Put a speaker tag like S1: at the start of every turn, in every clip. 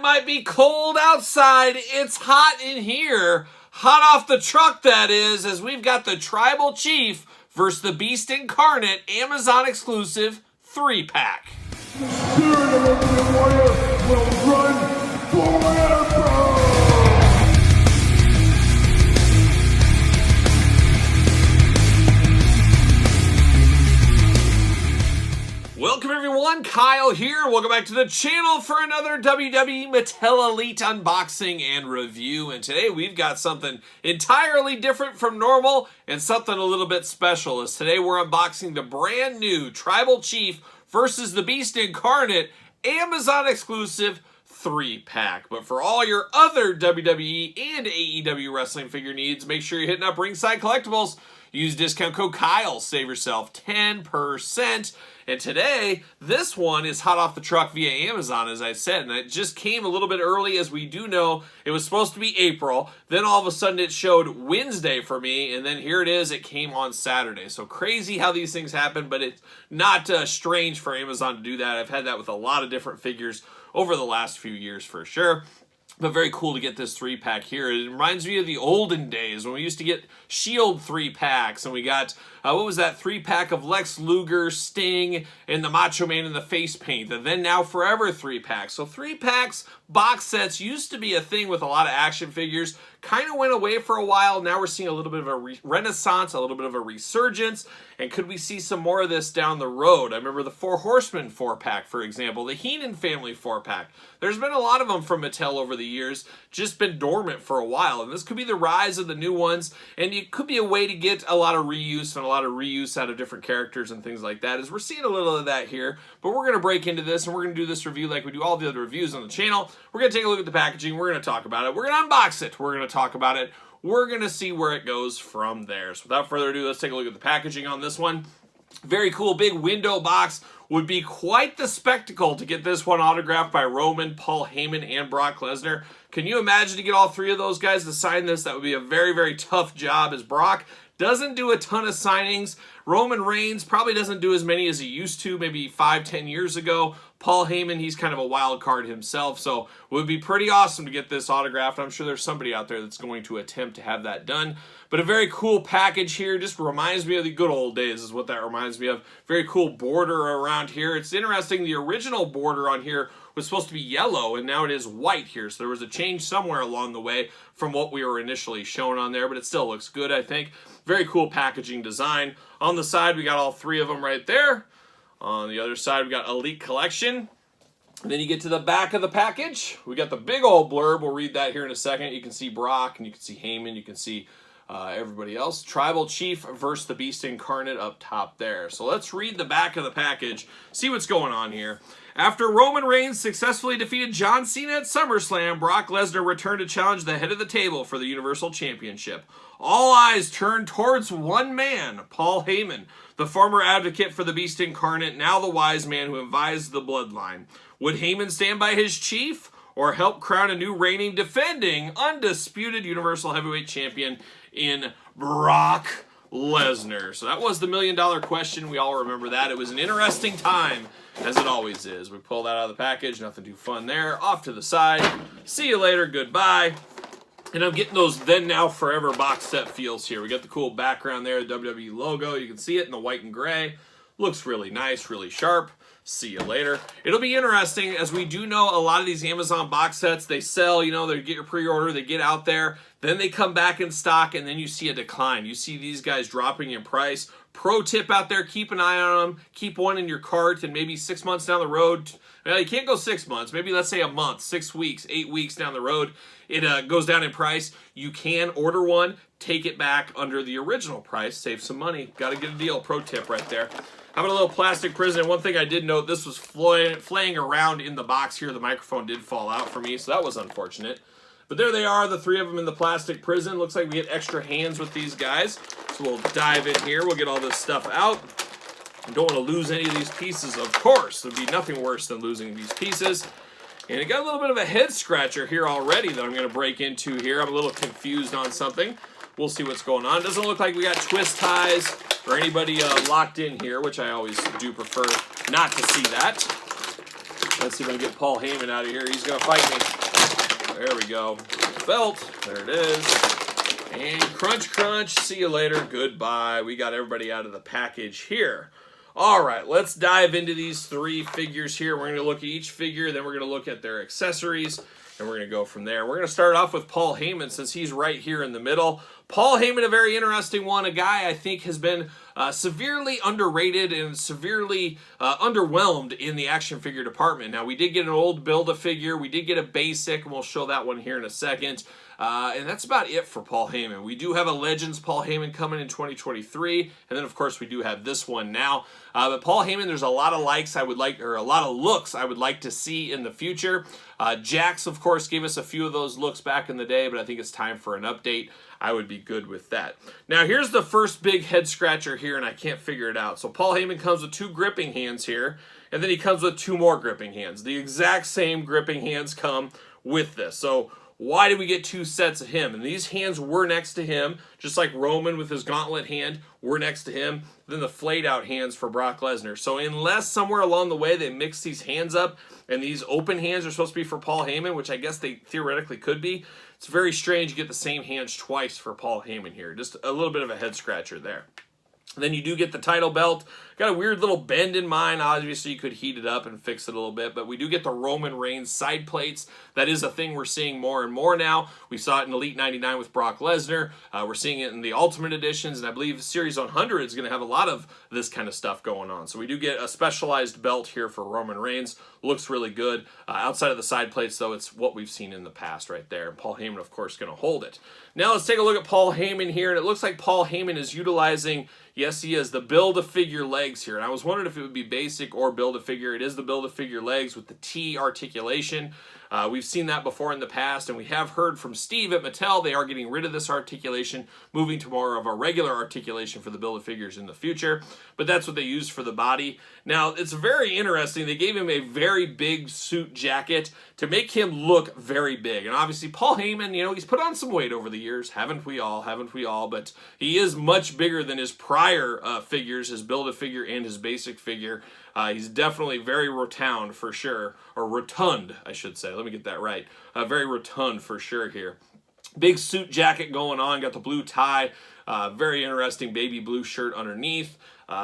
S1: might be cold outside, it's hot in here. Hot off the truck, that is, as we've got the Tribal Chief versus the Beast Incarnate Amazon exclusive 3-pack.
S2: The spirit of Ultimate Warrior will run forever!
S1: Welcome everyone, Kyle here. Welcome back to the channel for another WWE Mattel Elite unboxing and review. And today we've got something entirely different from normal and something a little bit special. As today we're unboxing the brand new Tribal Chief versus the Beast Incarnate Amazon exclusive 3-pack. But for all your other WWE and AEW wrestling figure needs, make sure you're hitting up Ringside Collectibles. Use discount code Kyle, save yourself 10%. And today, this one is hot off the truck via Amazon, as I said. And it just came a little bit early, as we do know. It was supposed to be April. Then all of a sudden it showed Wednesday for me. And then here it is. It came on Saturday. So crazy how these things happen, but it's not strange for Amazon to do that. I've had that with a lot of different figures over the last few years for sure. But very cool to get this 3-pack here. It reminds me of the olden days when we used to get Shield 3-packs, and we got, what was that 3-pack of Lex Luger, Sting, and the Macho Man in the face paint, and then now forever 3-packs. So 3-packs, box sets used to be a thing with a lot of action figures, kind of went away for a while. Now we're seeing a little bit of a renaissance, a little bit of a resurgence, and could we see some more of this down the road? I remember the Four Horsemen 4-pack, for example, the Heenan family 4-pack. There's been a lot of them from Mattel over the years, just been dormant for a while, and this could be the rise of the new ones, and it could be a way to get a lot of reuse and a lot of reuse out of different characters and things like that, as we're seeing a little of that here. But we're going to break into this, and we're going to do this review like we do all the other reviews on the channel. We're going to take a look at the packaging, we're going to talk about it, we're going to unbox it, we're going to talk about it, we're going to see where it goes from there. So without further ado, let's take a look at the packaging on this one. Very cool, big window box. Would be quite the spectacle to get this one autographed by Roman, Paul Heyman, and Brock Lesnar. Can you imagine to get all three of those guys to sign this? That would be a very, very tough job, as Brock doesn't do a ton of signings. Roman Reigns probably doesn't do as many as he used to, maybe 5-10 years ago. Paul Heyman, he's kind of a wild card himself, so it would be pretty awesome to get this autographed. I'm sure there's somebody out there that's going to attempt to have that done. But a very cool package here. Just reminds me of the good old days is what that reminds me of. Very cool border around here. It's interesting, the original border on here was supposed to be yellow, and now it is white here. So there was a change somewhere along the way from what we were initially shown on there, but it still looks good, I think. Very cool packaging design. On the side, we got all three of them right there. On the other side, we got Elite Collection. And then you get to the back of the package. We got the big old blurb. We'll read that here in a second. You can see Brock, and you can see Heyman. You can see everybody else. Tribal Chief versus the Beast Incarnate up top there. So let's read the back of the package, see what's going on here. After Roman Reigns successfully defeated John Cena at SummerSlam, Brock Lesnar returned to challenge the head of the table for the Universal Championship. All eyes turned towards one man, Paul Heyman, the former advocate for the Beast Incarnate, now the wise man who advised the bloodline. Would Heyman stand by his chief or help crown a new reigning, defending, undisputed Universal Heavyweight Champion in Brock Lesnar? So that was the million-dollar question. We all remember that. It was an interesting time, as it always is. We pull that out of the package. Nothing too fun there. Off to the side. See you later. Goodbye. And I'm getting those then, now, forever box set feels here. We got the cool background there, the WWE logo. You can see it in the white and gray. Looks really nice, really sharp. See you later. It'll be interesting, as we do know a lot of these Amazon box sets, they sell, you know, they get your pre-order, they get out there, then they come back in stock, and then you see a decline. You see these guys dropping in price. Pro tip out there, keep an eye on them. Keep one in your cart, and maybe 6 months down the road, well, you can't go 6 months, maybe let's say a month, 6 weeks, 8 weeks down the road, it goes down in price. You can order one, take it back under the original price, save some money. Got to get a deal. Pro tip right there. How about a little plastic prison? And one thing I did note, this was flaying around in the box here. The microphone did fall out for me, so that was unfortunate. But there they are, the three of them in the plastic prison. Looks like we get extra hands with these guys. So we'll dive in here. We'll get all this stuff out. I don't want to lose any of these pieces, of course. There'd be nothing worse than losing these pieces. And it got a little bit of a head scratcher here already that I'm going to break into here. I'm a little confused on something. We'll see what's going on. Doesn't look like we got twist ties or anybody locked in here, which I always do prefer not to see that. Let's see if I can get Paul Heyman out of here. He's going to fight me. There we go. Belt. There it is. And crunch, crunch. See you later. Goodbye. We got everybody out of the package here. All right, let's dive into these 3 figures here. We're going to look at each figure, then we're going to look at their accessories, and we're going to go from there. We're going to start off with Paul Heyman since he's right here in the middle. Paul Heyman, a very interesting one, a guy I think has been severely underrated and severely underwhelmed in the action figure department. Now, we did get an old Build-A-Figure, we did get a basic, and we'll show that one here in a second. And that's about it for Paul Heyman. We do have a Legends Paul Heyman coming in 2023, and then of course we do have this one now. But Paul Heyman, there's a lot of likes I would like, or a lot of looks I would like to see in the future. Jax, of course, gave us a few of those looks back in the day, but I think it's time for an update. I would be good with that. Now, here's the first big head scratcher here, and I can't figure it out. So Paul Heyman comes with 2 gripping hands here, and then he comes with 2 more gripping hands. The exact same gripping hands come with this. So why did we get 2 sets of him? And these hands were next to him, just like Roman with his gauntlet hand were next to him. Then the flayed out hands for Brock Lesnar. So unless somewhere along the way they mix these hands up and these open hands are supposed to be for Paul Heyman, which I guess they theoretically could be, it's very strange you get the same hands twice for Paul Heyman here. Just a little bit of a head scratcher there. Then you do get the title belt. Got a weird little bend in mine. Obviously, you could heat it up and fix it a little bit, but we do get the Roman Reigns side plates. That is a thing we're seeing more and more now. We saw it in Elite 99 with Brock Lesnar. We're seeing it in the Ultimate Editions, and I believe Series 100 is going to have a lot of this kind of stuff going on. So we do get a specialized belt here for Roman Reigns. Looks really good. Outside of the side plates, though, it's what we've seen in the past right there. And Paul Heyman, of course, going to hold it. Now let's take a look at Paul Heyman here, and it looks like Paul Heyman is utilizing, yes, he is, the Build-A-Figure legs here. And I was wondering if it would be basic or Build-A-Figure. It is the Build-A-Figure legs with the T articulation. We've seen that before in the past, and we have heard from Steve at Mattel they are getting rid of this articulation, moving to more of a regular articulation for the Build-A-Figures in the future, but that's what they use for the body. Now, it's very interesting. They gave him a very big suit jacket to make him look very big, and obviously Paul Heyman, you know, he's put on some weight over the years, haven't we all, but he is much bigger than his prior figures, his Build-A-Figure and his basic figure. He's definitely very rotund for sure, or rotund, I should say. Let me get that right. Very rotund for sure here. Big suit jacket going on, got the blue tie, very interesting baby blue shirt underneath.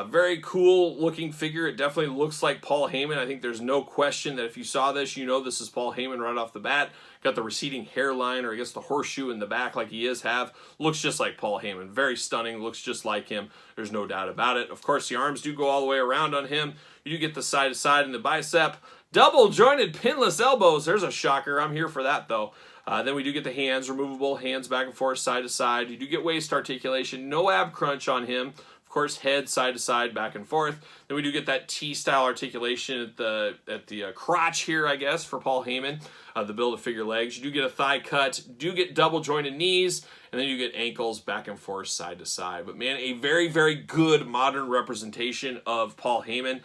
S1: Very cool looking figure. It definitely looks like Paul Heyman. I think there's no question that if you saw this, you know this is Paul Heyman right off the bat. Got the receding hairline, or I guess the horseshoe in the back like he is have. Looks just like Paul Heyman. Very stunning. Looks just like him. There's no doubt about it. Of course, the arms do go all the way around on him. You do get the side to side and the bicep. Double jointed pinless elbows. There's a shocker. I'm here for that though. Then we do get the hands, removable hands back and forth, side to side. You do get waist articulation. No ab crunch on him. Of course, head side to side, back and forth. Then we do get that T-style articulation at the crotch here, I guess, for Paul Heyman. The Build-A-Figure legs. You do get a thigh cut. Do get double jointed knees. And then you get ankles back and forth, side to side. But man, a very, very good modern representation of Paul Heyman.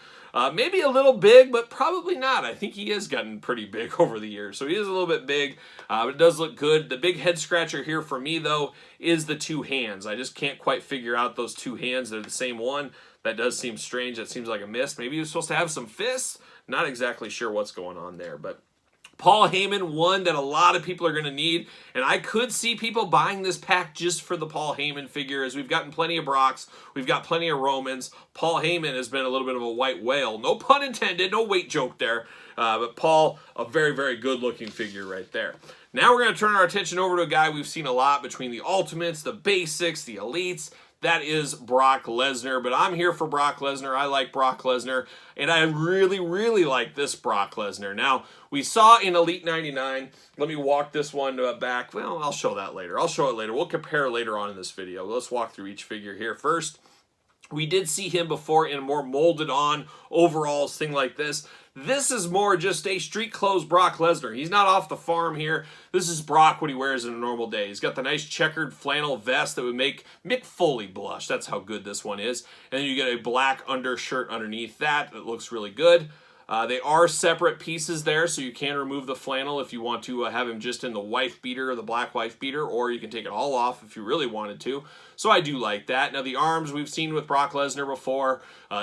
S1: Maybe a little big, but probably not. I think he has gotten pretty big over the years. So he is a little bit big, but it does look good. The big head scratcher here for me, though, is the 2 hands. I just can't quite figure out those 2 hands. They're the same one. That does seem strange. That seems like a miss. Maybe he was supposed to have some fists. Not exactly sure what's going on there, but Paul Heyman, one that a lot of people are going to need, and I could see people buying this pack just for the Paul Heyman figure, as we've gotten plenty of Brocks, we've got plenty of Romans. Paul Heyman has been a little bit of a white whale. No pun intended, no weight joke there, but Paul, a very, very good-looking figure right there. Now we're going to turn our attention over to a guy we've seen a lot between the Ultimates, the Basics, the Elites. That is Brock Lesnar, but I'm here for Brock Lesnar. I like Brock Lesnar, and I really, really like this Brock Lesnar. Now, we saw in Elite 99, let me walk this one back. Well, I'll show that later. I'll show it later. We'll compare later on in this video. Let's walk through each figure here first. We did see him before in a more molded on overalls thing like this. This is more just a street clothes Brock Lesnar. He's not off the farm here. This is Brock what he wears in a normal day. He's got the nice checkered flannel vest that would make Mick Foley blush. That's how good this one is. And then you get a black undershirt underneath that. It looks really good. They are separate pieces there, so you can remove the flannel if you want to have him just in the wife beater or the black wife beater, or you can take it all off if you really wanted to. So I do like that. Now the arms we've seen with Brock Lesnar before,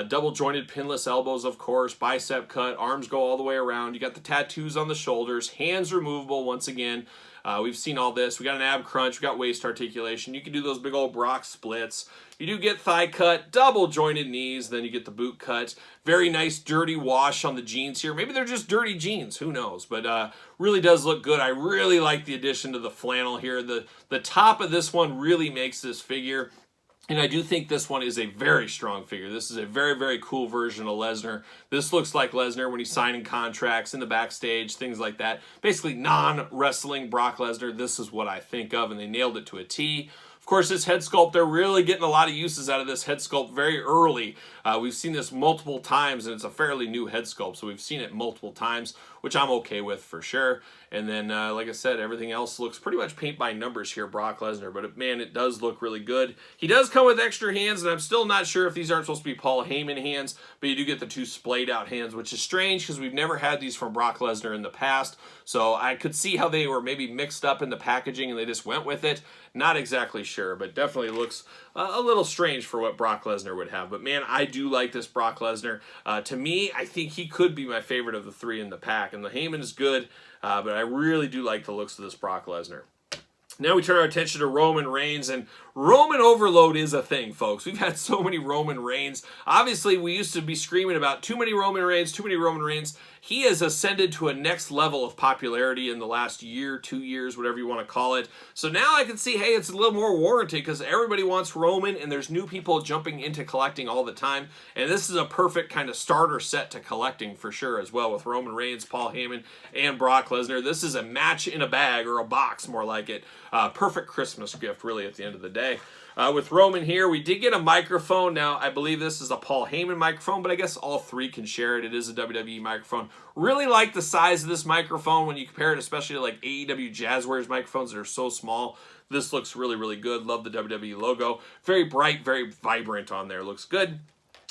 S1: double jointed pinless elbows, of course, bicep cut, arms go all the way around. You got the tattoos on the shoulders, hands removable once again. We've seen all this. We got an ab crunch, we got waist articulation. You can do those big old Brock splits. You do get thigh cut, double jointed knees, then you get the boot cut. Very nice dirty wash on the jeans here. Maybe they're just dirty jeans, who knows? But really does look good. I really like the addition to the flannel here. The top of this one really makes this figure. And I do think this one is a very strong figure. This is a very, very cool version of Lesnar. This looks like Lesnar when he's signing contracts in the backstage, things like that. Basically non-wrestling Brock Lesnar. This is what I think of, and they nailed it to a T. Of course, this head sculpt, they're really getting a lot of uses out of this head sculpt very early. We've seen this multiple times, and it's a fairly new head sculpt, so we've seen it multiple times, which I'm okay with for sure. And then, like I said, everything else looks pretty much paint by numbers here, Brock Lesnar. But, man, it does look really good. He does come with extra hands, and I'm still not sure if these aren't supposed to be Paul Heyman hands, but you do get the two splayed-out hands, which is strange because we've never had these from Brock Lesnar in the past. So I could see how they were maybe mixed up in the packaging and they just went with it. Not exactly sure, but definitely looks a little strange for what Brock Lesnar would have. But, man, I do like this Brock Lesnar. To me, I think he could be my favorite of the three in the pack. And the Heyman is good, but I really do like the looks of this Brock Lesnar. Now we turn our attention to Roman Reigns, and Roman overload is a thing, folks. We've had so many Roman Reigns. Obviously, we used to be screaming about too many Roman Reigns, too many Roman Reigns. He has ascended to a next level of popularity in the last year, 2 years, whatever you want to call it. So now I can see, hey, it's a little more warranted because everybody wants Roman, and there's new people jumping into collecting all the time. And this is a perfect kind of starter set to collecting for sure as well, with Roman Reigns, Paul Heyman, and Brock Lesnar. This is a match in a bag, or a box more like it. Perfect Christmas gift, really, at the end of the day. With Roman here, we did get a microphone. Now, I believe this is a Paul Heyman microphone, but I guess all three can share it. It is a WWE microphone. Really like the size of this microphone when you compare it, especially to like AEW Jazzwares microphones that are so small. This looks really, really good. Love the WWE logo. Very bright, very vibrant on there. Looks good.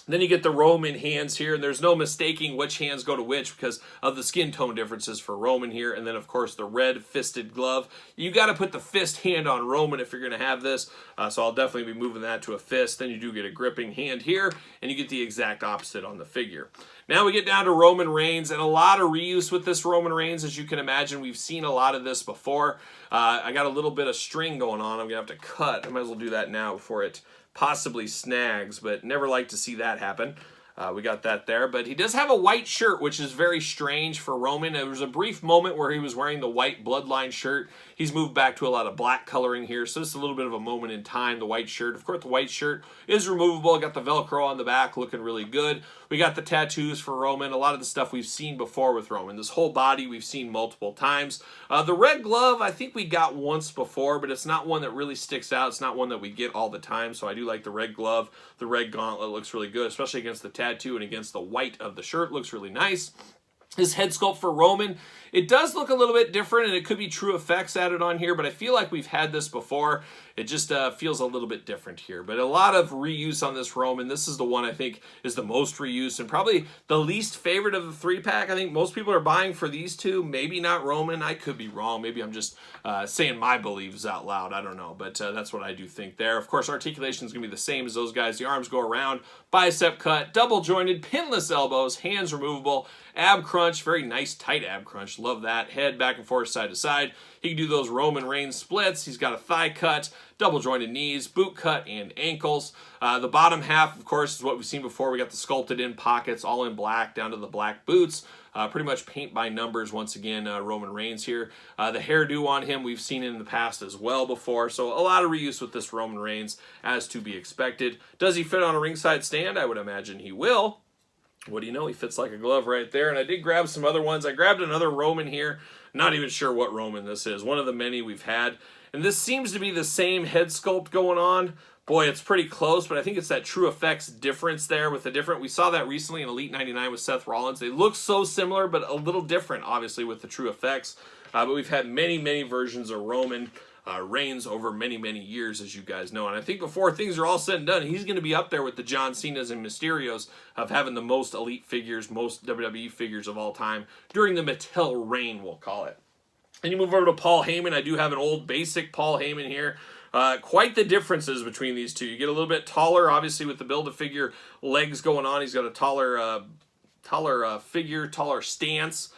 S1: Then you get the Roman hands here, and there's no mistaking which hands go to which because of the skin tone differences for Roman here. And then, of course, the red fisted glove. You got to put the fist hand on Roman if you're going to have this. So I'll definitely be moving that to a fist. Then you do get a gripping hand here, and you get the exact opposite on the figure. Now we get down to Roman Reigns, and a lot of reuse with this Roman Reigns. As you can imagine, we've seen a lot of this before. I got a little bit of string going on. I'm going to have to cut. I might as well do that now before it possibly snags, but never like to see that happen. We got that there, but he does have a white shirt, which is very strange for Roman. There was a brief moment where he was wearing the white bloodline shirt. He's moved back to a lot of black coloring here, so it's a little bit of a moment in time, the white shirt. Of course, the white shirt is removable. Got the Velcro on the back, looking really good. We got the tattoos for Roman, a lot of the stuff we've seen before with Roman. This whole body we've seen multiple times. The red glove, I think we got once before, but it's not one that really sticks out. It's not one that we get all the time, so I do like the red glove. The red gauntlet looks really good, especially against the tattoo and against the white of the shirt. Looks really nice. His head sculpt for Roman, it does look a little bit different, and it could be true effects added on here, but I feel like we've had this before. It just feels a little bit different here. But a lot of reuse on this Roman. This is the one I think is the most reuse and probably the least favorite of the 3-pack. I think most people are buying for these two. Maybe not Roman. I could be wrong. Maybe I'm just saying my beliefs out loud. I don't know. But that's what I do think there. Of course, articulation is going to be the same as those guys. The arms go around. Bicep cut. Double jointed. Pinless elbows. Hands removable. Ab crunch. Very nice tight ab crunch. Love that. Head back and forth side to side. He can do those Roman Reigns splits. He's got a thigh cut, double jointed knees, boot cut, and ankles. The bottom half, of course, is what we've seen before. We got the sculpted in pockets, all in black, down to the black boots. Pretty much paint by numbers once again, Roman Reigns here. The hairdo on him, we've seen in the past as well before. So a lot of reuse with this Roman Reigns, as to be expected. Does he fit on a ringside stand? I would imagine he will. What do you know? He fits like a glove right there. And I did grab some other ones. I grabbed another Roman here. Not even sure what Roman this is. One of the many we've had. And this seems to be the same head sculpt going on. Boy, it's pretty close, but I think it's that true effects difference there with the different. We saw that recently in Elite 99 with Seth Rollins. They look so similar, but a little different, obviously, with the true effects. But we've had many, many versions of Roman. reigns over many, many years, as you guys know. And I think before things are all said and done, he's going to be up there with the John Cena's and Mysterios of having the most elite figures, most WWE figures of all time during the Mattel reign, we'll call it. And you move over to Paul Heyman. I do have an old basic Paul Heyman here. Quite the differences between these two. You get a little bit taller, obviously, with the Build-A-Figure legs going on. He's got a taller figure, taller stance.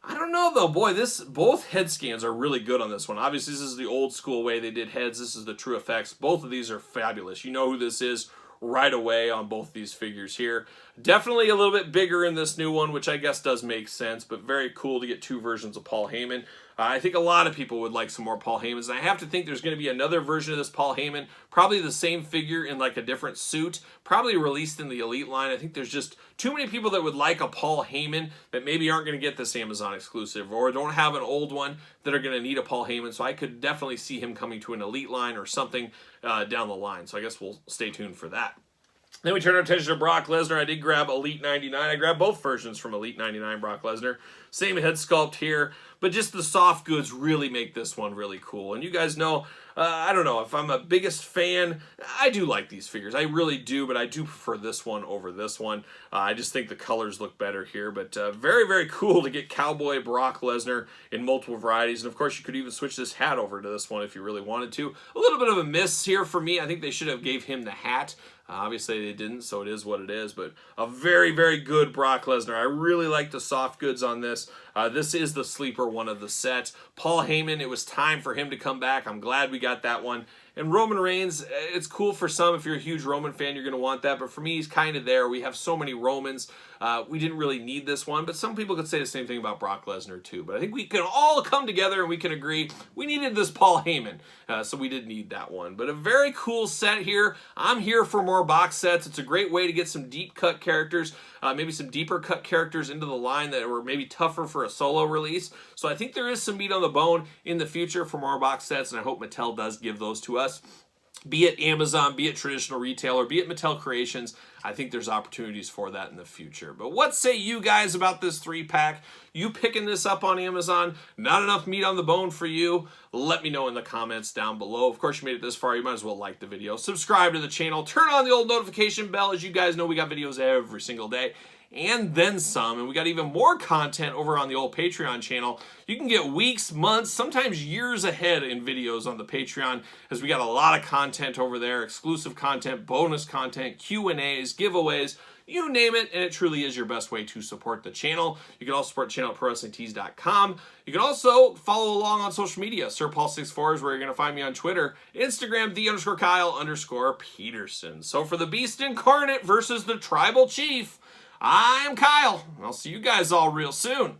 S1: I don't know, though. Boy, both head scans are really good on this one. Obviously, this is the old school way they did heads. This is the true effects. Both of these are fabulous. You know who this is right away on both these figures here. Definitely a little bit bigger in this new one, which I guess does make sense, but very cool to get two versions of Paul Heyman. I think a lot of people would like some more Paul Heymans, and I have to think there's going to be another version of this Paul Heyman, probably the same figure in like a different suit, probably released in the Elite line. I think there's just too many people that would like a Paul Heyman that maybe aren't going to get this Amazon exclusive or don't have an old one that are going to need a Paul Heyman, so I could definitely see him coming to an Elite line or something down the line, so I guess we'll stay tuned for that. Then we turn our attention to Brock Lesnar. I did grab Elite 99. I grabbed both versions from Elite 99 Brock Lesnar. Same head sculpt here, but just the soft goods really make this one really cool. And you guys know, I don't know, if I'm a biggest fan, I do like these figures. I really do, but I do prefer this one over this one. I just think the colors look better here, but very, very cool to get Cowboy Brock Lesnar in multiple varieties. And of course, you could even switch this hat over to this one if you really wanted to. A little bit of a miss here for me. I think they should have gave him the hat. Obviously, they didn't, so it is what it is. But a very, very good Brock Lesnar. I really like the soft goods on this. This is the sleeper one of the set. Paul Heyman, it was time for him to come back. I'm glad we got that one. And Roman Reigns, it's cool for some. If you're a huge Roman fan, you're going to want that. But for me, he's kind of there. We have so many Romans. We didn't really need this one. But some people could say the same thing about Brock Lesnar, too. But I think we can all come together and we can agree we needed this Paul Heyman. So we did need that one. But a very cool set here. I'm here for more box sets. It's a great way to get some deep cut characters. Maybe some deeper cut characters into the line that were maybe tougher for a solo release. So I think there is some meat on the bone in the future for more box sets, and I hope Mattel does give those to us. Be it Amazon, be it traditional retail, or be it Mattel Creations, I think there's opportunities for that in the future. But what say you guys about this 3-pack? You picking this up on Amazon? Not enough meat on the bone for you? Let me know in the comments down below. Of course, you made it this far, you might as well like the video. Subscribe to the channel. Turn on the old notification bell. As you guys know, we got videos every single day. And then some, and we got even more content over on the old Patreon channel. You can get weeks, months, sometimes years ahead in videos on the Patreon, as we got a lot of content over there, exclusive content, bonus content, Q&As, giveaways, you name it, and it truly is your best way to support the channel. You can also support the channel at ProWrestlingTees.com. You can also follow along on social media. SirPaul64 is where you're going to find me on Twitter. Instagram, _Kyle_Peterson. So for the Beast Incarnate versus the Tribal Chief, I'm Kyle. I'll see you guys all real soon.